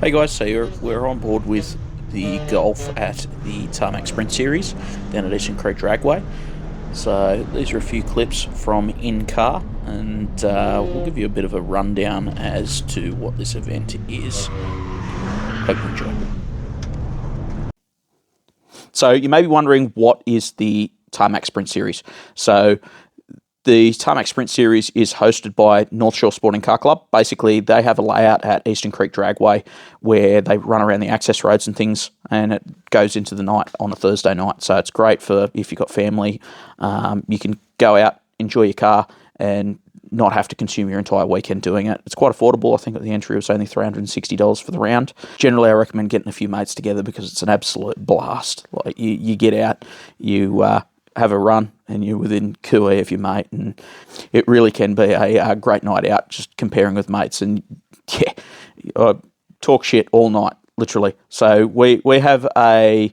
Hey guys, so we're on board with the Golf at the Tarmac Sprint Series down at Eastern Creek Dragway. So these are a few clips from in-car, and we'll give you a bit of a rundown as to what this event is. Hope you enjoy. So you may be wondering, what is the Tarmac Sprint Series? So the Tarmac Sprint Series is hosted by North Shore Sporting Car Club. Basically, they have a layout at Eastern Creek Dragway where they run around the access roads and things, and it goes into the night on a Thursday night. So it's great for if you've got family. You can go out, enjoy your car, and not have to consume your entire weekend doing it. It's quite affordable. I think at the entry it was only $360 for the round. Generally, I recommend getting a few mates together because it's an absolute blast. Like you get out, you have a run, and you're within cooee of your mate, and it really can be a great night out, just comparing with mates, and yeah, talk shit all night, literally. So we have an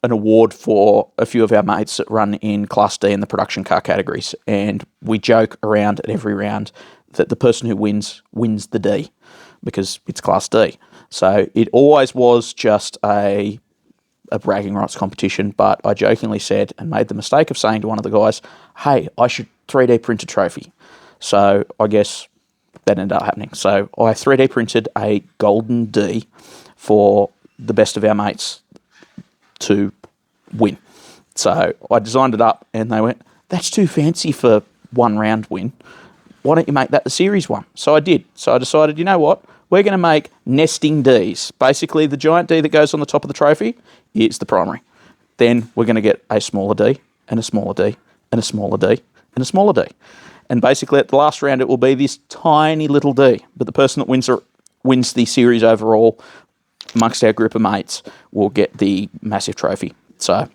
award for a few of our mates that run in Class D in the production car categories, and we joke around at every round that the person who wins the D, because it's Class D. So it always was just a bragging rights competition, but I jokingly said and made the mistake of saying to one of the guys, hey, I should 3D print a trophy. So I guess that ended up happening. So I 3D printed a golden D for the best of our mates to win. So I designed it up, and they went, that's too fancy for one round win. Why don't you make that the series one? So I did. So I decided, you know what? We're going to make nesting Ds. Basically, the giant D that goes on the top of the trophy is the primary. Then we're going to get a smaller D, and a smaller D, and a smaller D, and a smaller D. And basically, at the last round, it will be this tiny little D. But the person that wins the series overall amongst our group of mates will get the massive trophy. So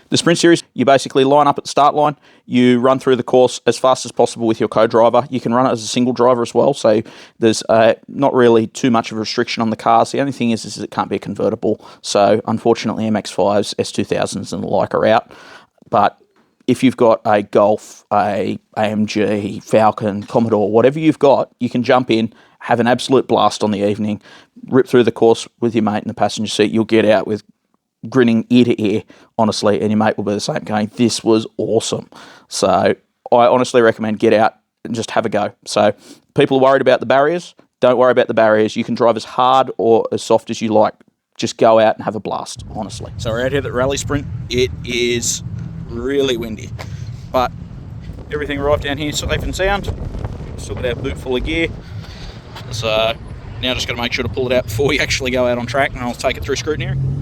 the Sprint Series, you basically line up at the start line, you run through the course as fast as possible with your co-driver. You can run it as a single driver as well, so there's not really too much of a restriction on the cars. The only thing is it can't be a convertible, so unfortunately MX5s, S2000s and the like are out. But if you've got a Golf, a AMG, Falcon, Commodore, whatever you've got, you can jump in, have an absolute blast on the evening, rip through the course with your mate in the passenger seat. You'll get out with grinning ear to ear, honestly, and your mate will be the same, going, this was awesome. So I honestly recommend get out and just have a go. So people are worried about the barriers. Don't worry about the barriers. You can drive as hard or as soft as you like. Just go out and have a blast, honestly. So we're out here at the Rally Sprint. It is really windy, but everything arrived down here safe and sound. Still got our boot full of gear. So now just got to make sure to pull it out before we actually go out on track, and I'll take it through scrutineering.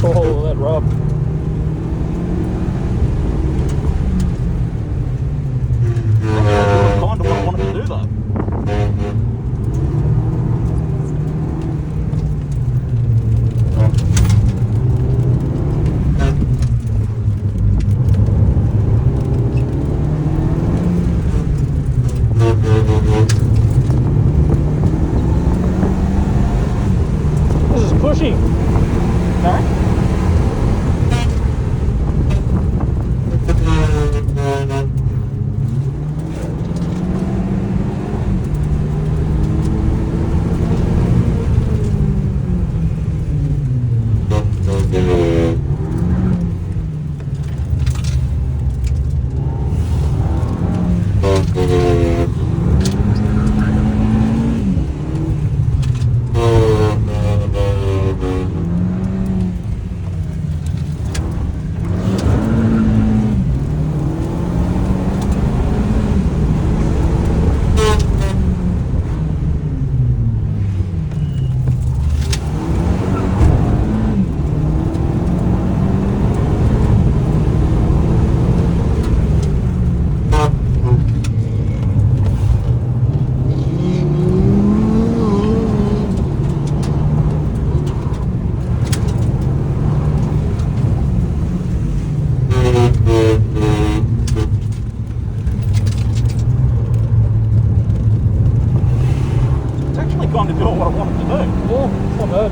Oh, that rub. Kind of what I wanted to do though. This is pushy. Sorry? Not bad.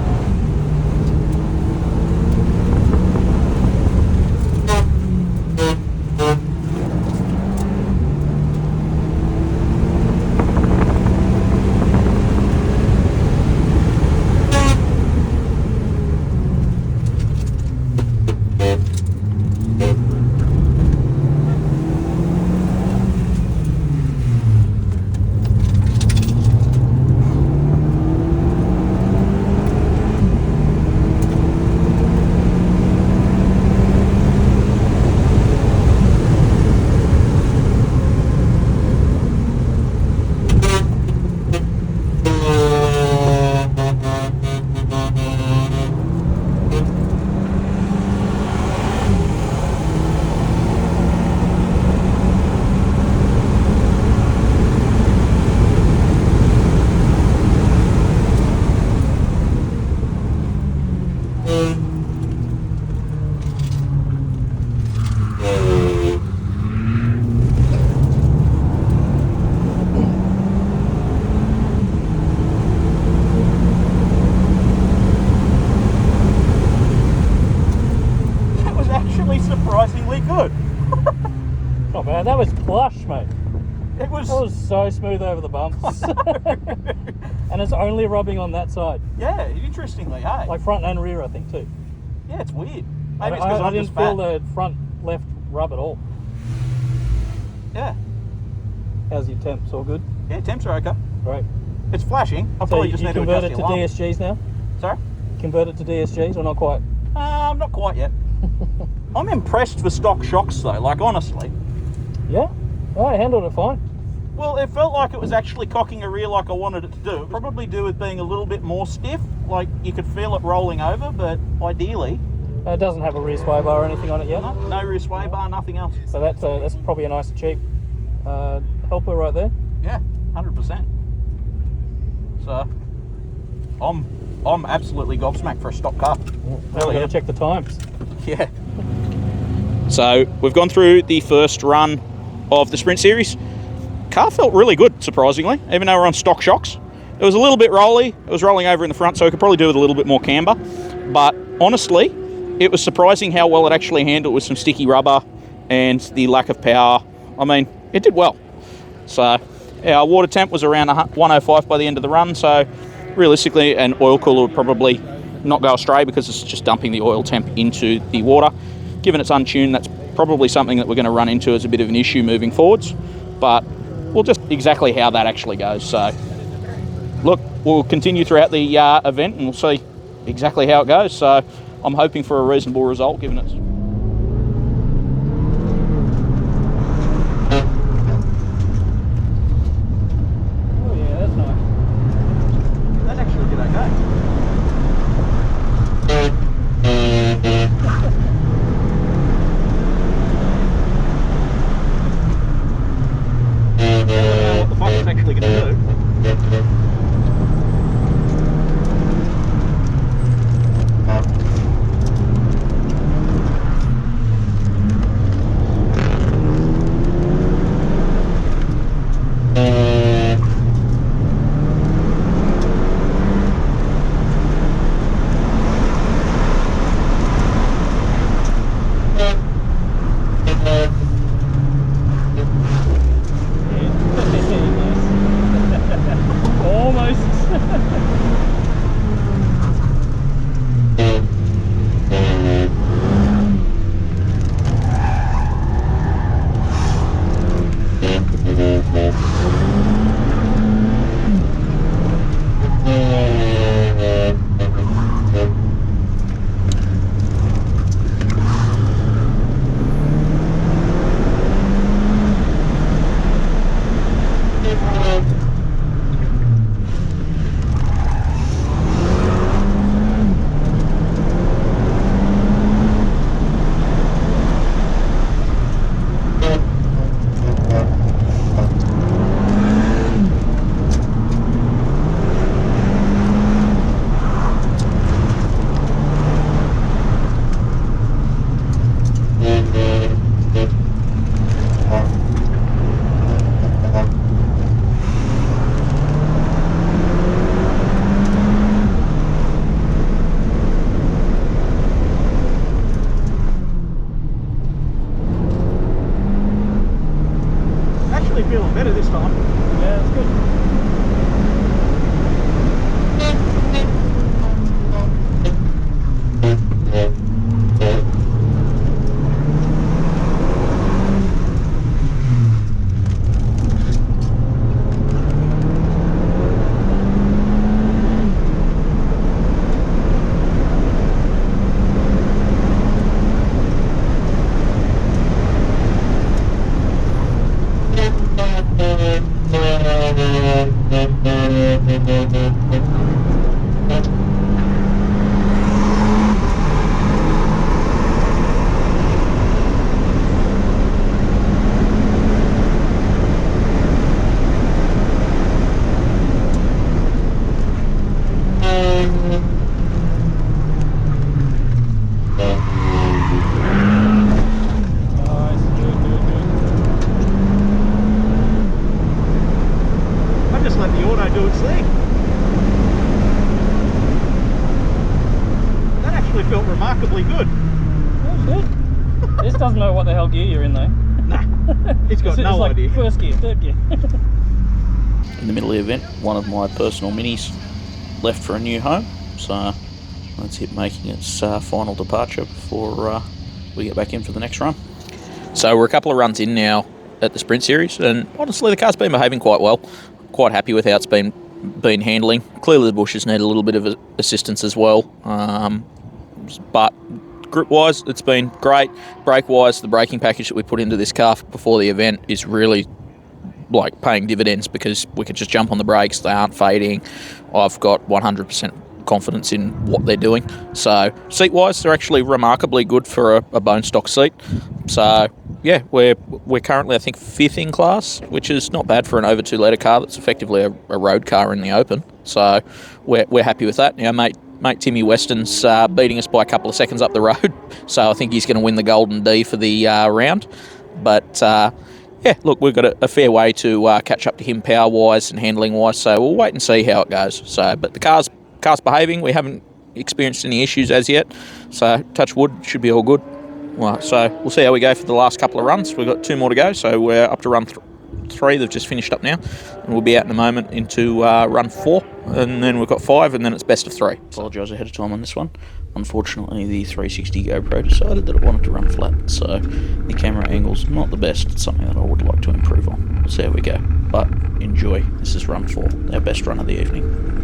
Surprisingly good. Not bad. That was plush, mate. It was. That was so smooth over the bumps. And it's only rubbing on that side. Yeah, interestingly, hey. Like front and rear, I think, too. Yeah, it's weird. Maybe it's because I didn't feel the front left rub at all. Yeah. How's your temps? All good? Yeah, temps are okay. Great. It's flashing. I'll So probably just you need to convert adjust it the to alarm. DSGs now? Sorry? Convert it to DSGs or not quite? Not quite yet. I'm impressed for stock shocks though, like honestly. Yeah? Oh, I handled it fine. Well, it felt like it was actually cocking a rear like I wanted it to do. It probably do with being a little bit more stiff, like you could feel it rolling over, but ideally... It doesn't have a rear sway bar or anything on it yet. No rear sway bar, nothing else. So that's probably a nice cheap helper right there. Yeah, 100%. So, I'm absolutely gobsmacked for a stock car. Now we're going to check the times. Yeah. So we've gone through the first run of the Sprint Series. Car felt really good, surprisingly, even though we're on stock shocks. It was a little bit rolly. It was rolling over in the front, so it could probably do with a little bit more camber. But honestly, it was surprising how well it actually handled with some sticky rubber and the lack of power. I mean, it did well. So our water temp was around 105 by the end of the run, so realistically an oil cooler would probably not go astray because it's just dumping the oil temp into the water. Given it's untuned, that's probably something that we're going to run into as a bit of an issue moving forwards, but we'll just exactly how that actually goes. So look, we'll continue throughout the event and we'll see exactly how it goes. So I'm hoping for a reasonable result given it's... Oh yeah, that's nice. That actually did okay. What the fuck it's actually going to do. felt remarkably good. That's good. This doesn't know what the hell gear you're in though. Nah, it's got no like idea. First gear, third gear. In the middle of the event, one of my personal minis left for a new home, so that's it making its final departure before we get back in for the next run. So we're a couple of runs in now at the Sprint Series, and honestly the car's been behaving quite well. Quite happy with how it's been handling. Clearly the bushes need a little bit of assistance as well, but grip-wise it's been great. Brake-wise, the braking package that we put into this car before the event is really like paying dividends, because we can just jump on the brakes, they aren't fading. I've got 100% confidence in what they're doing. So seat-wise, they're actually remarkably good for a bone stock seat. So yeah, we're currently, I think, 5th in class, which is not bad for an over 2 litre car that's effectively a road car in the open. So we're happy with that. Now, mate Timmy Weston's beating us by a couple of seconds up the road, so I think he's going to win the Golden D for the round. But yeah, look, we've got a fair way to catch up to him power-wise and handling-wise, so we'll wait and see how it goes. So, but the car's behaving. We haven't experienced any issues as yet, so touch wood, should be all good. Well, so we'll see how we go for the last couple of runs. We've got 2 more to go, so we're up to run 3. They've just finished up now, and we'll be out in a moment into run 4, and then we've got 5, and then it's best of 3. Apologise ahead of time on this one. Unfortunately, the 360 GoPro decided that it wanted to run flat, so the camera angle's not the best. It's something that I would like to improve on. We'll see how we go. But enjoy. This is run 4, our best run of the evening.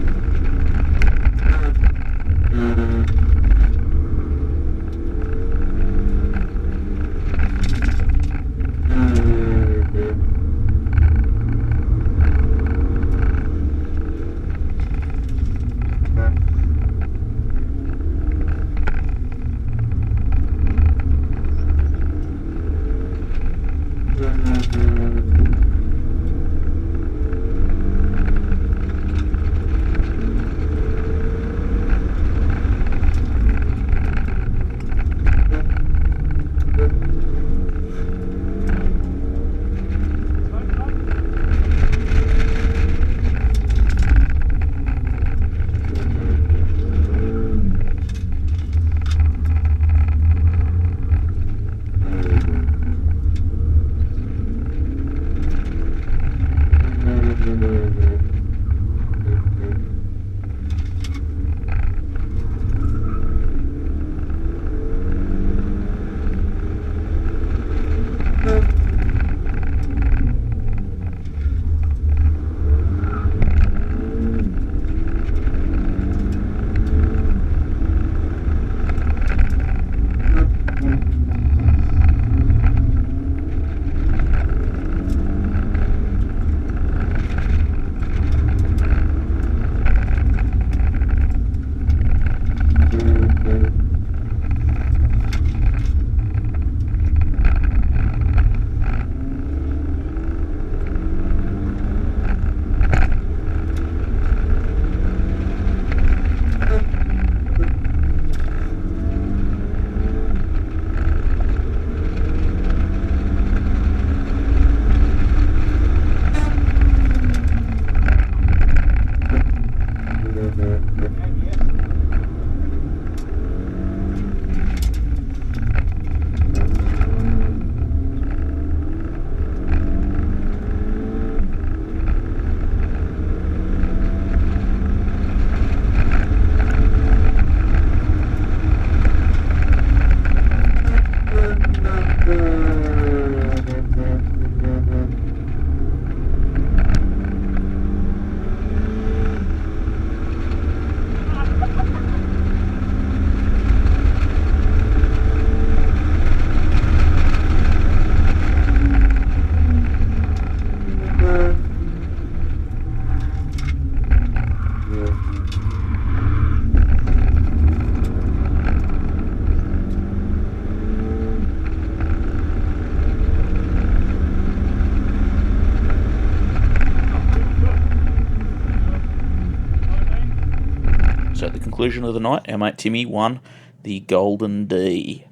Conclusion of the night, our mate Timmy won the Golden D.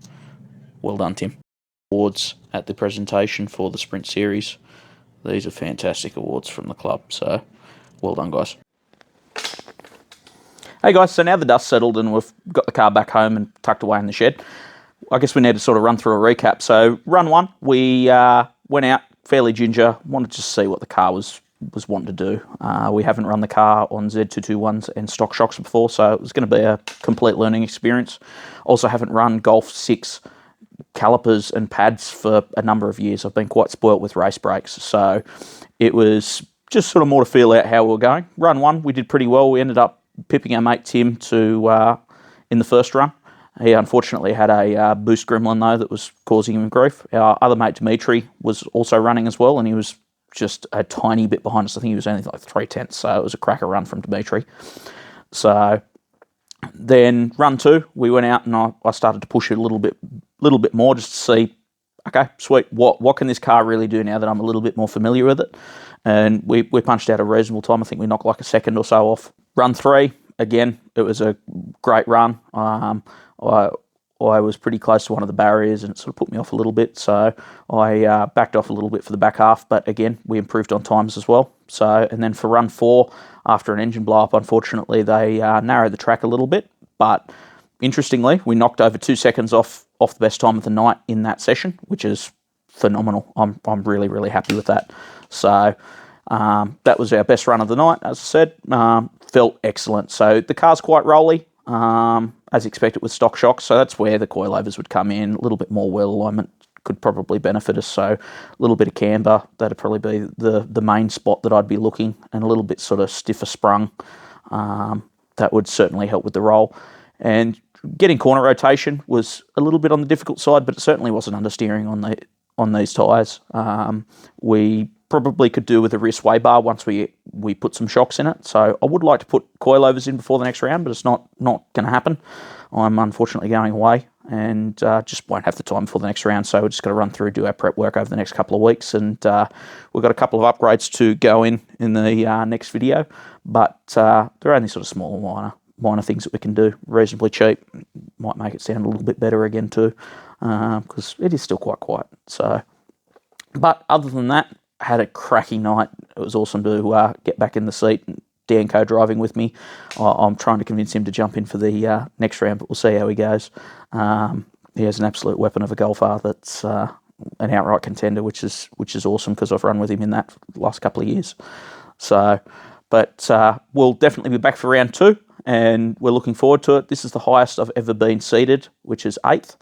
Well done, Tim. Awards at the presentation for the Sprint Series. These are fantastic awards from the club, so well done, guys. Hey guys, so now the dust settled and we've got the car back home and tucked away in the shed. I guess we need to sort of run through a recap. So run one, we went out fairly ginger, wanted to see what the car was wanting to do. We haven't run the car on Z221s and stock shocks before, so it was going to be a complete learning experience. Also haven't run Golf 6 calipers and pads for a number of years. I've been quite spoilt with race brakes, so it was just sort of more to feel out how we were going. Run one, we did pretty well. We ended up pipping our mate Tim to in the first run. He unfortunately had a boost gremlin though that was causing him grief. Our other mate Dimitri was also running as well, and he was just a tiny bit behind us. I think he was only like 3/10, so it was a cracker run from Dimitri. So then run two, we went out and I started to push it a little bit more just to see, okay, sweet, what can this car really do now that I'm a little bit more familiar with it? And we punched out a reasonable time. I think we knocked like a second or so off. Run three, again, it was a great run. I was pretty close to one of the barriers and it sort of put me off a little bit, so I backed off a little bit for the back half, but again, we improved on times as well. So, and then for run four, after an engine blow up, unfortunately, they narrowed the track a little bit, but interestingly, we knocked over 2 seconds off the best time of the night in that session, which is phenomenal. I'm really, really happy with that. So that was our best run of the night, as I said. Felt excellent. So the car's quite rolly, as expected with stock shocks, so that's where the coilovers would come in. A little bit more wheel alignment could probably benefit us, so a little bit of camber, that'd probably be the main spot that I'd be looking, and a little bit sort of stiffer sprung. That would certainly help with the roll. And getting corner rotation was a little bit on the difficult side, but it certainly wasn't understeering on these tyres. We probably could do with a rear sway bar once we put some shocks in it. So I would like to put coilovers in before the next round, but it's not going to happen. I'm unfortunately going away and just won't have the time before the next round. So we're just going to run through, do our prep work over the next couple of weeks. And we've got a couple of upgrades to go in the next video, but they're only sort of small, minor things that we can do, reasonably cheap. Might make it sound a little bit better again too, because it is still quite quiet. So, but other than that, had a cracking night. It was awesome to get back in the seat. Dan co-driving with me. I'm trying to convince him to jump in for the next round, but we'll see how he goes. He has an absolute weapon of a golfer that's an outright contender, which is awesome because I've run with him in that for the last couple of years. So, but we'll definitely be back for round two, and we're looking forward to it. This is the highest I've ever been seated, which is 8th.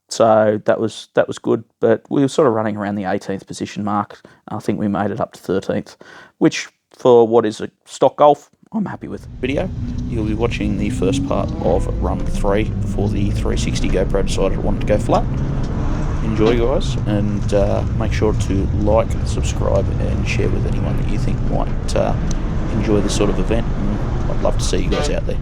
So that was good, but we were sort of running around the 18th position mark. I think we made it up to 13th, which for what is a stock golf, I'm happy with. Video, you'll be watching the first part of run 3 before the 360 GoPro decided it wanted to go flat. Enjoy, guys, and make sure to like, subscribe, and share with anyone that you think might enjoy this sort of event. And I'd love to see you guys out there.